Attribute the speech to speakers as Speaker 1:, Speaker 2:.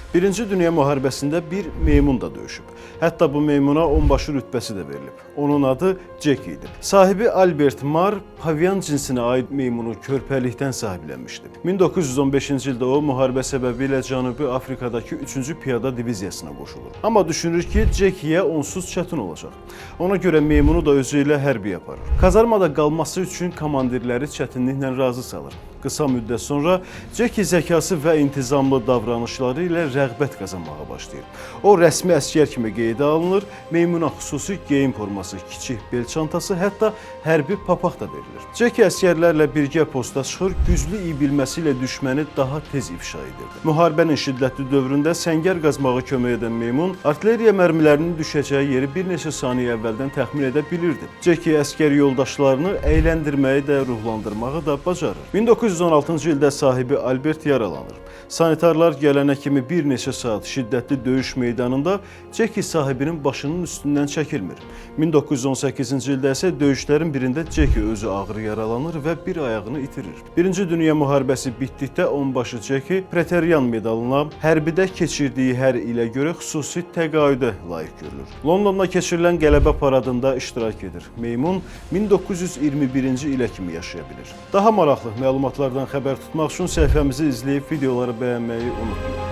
Speaker 1: Birinci Dünya Müharibəsində bir meymun da döyüşüb. Hətta bu meymuna onbaşı rütbəsi də verilib. Onun adı Jack idi. Sahibi Albert Marr pavian cinsinə aid meymunu körpəlikdən sahiblənmişdi. 1915-ci ildə o müharibə səbəbilə Cənubi Afrikadakı 3-cü piyada diviziyasına qoşulur. Amma düşünür ki, Jackie-yə onsuz çətin olacaq. Ona görə meymunu da özü ilə hərbi aparır. Kazarmada qalması üçün komandirləri çətinliklə razı salır. Qısa müddət sonra Jackie zəkası və intizamlı davranışları ilə rəğbət qazanmağa başlayır. O rəsmi əsgər kimi qeydə alınır, meymuna xüsusi geyim forması, kiçik bel çantası, hətta hərbi papaq da verilir. Jackie əsgərlərlə birgə posta çıxır, güclü iyi bilməsi ilə düşməni daha tez ifşa edirdi. Müharibənin şiddətli dövründə səngər qazmağa kömək edən meymun artilleriya mərmilərinin düşəcəyi yeri bir neçə saniyə əvvəldən təxmin edə bilirdi. Jackie əsgər yoldaşlarını əyləndirməyi də, ruhlandırmağı da bacarır. 1916-cı ildə sahibi Albert yaralanır. Sanitarlar gələnə kimi bir neçə saat şiddətli döyüş meydanında Jackie sahibinin başının üstündən çəkilmir. 1918-ci ildə isə döyüşlərin birində Jackie özü ağır yaralanır və bir ayağını itirir. Birinci Dünya Müharibəsi bitdikdə onbaşı Jackie Pretorian medalına, hərbidə keçirdiyi hər ilə görə xüsusi təqaüdə layiq görülür. Londonda keçirilən qələbə paradında iştirak edir. Meymun 1921-ci ilə kimi yaşaya bilir. Daha maraqlı məlumatlardan xəbər tutmaq üçün səhifəmizi izləyib videoları bəyənməyi unutmayın.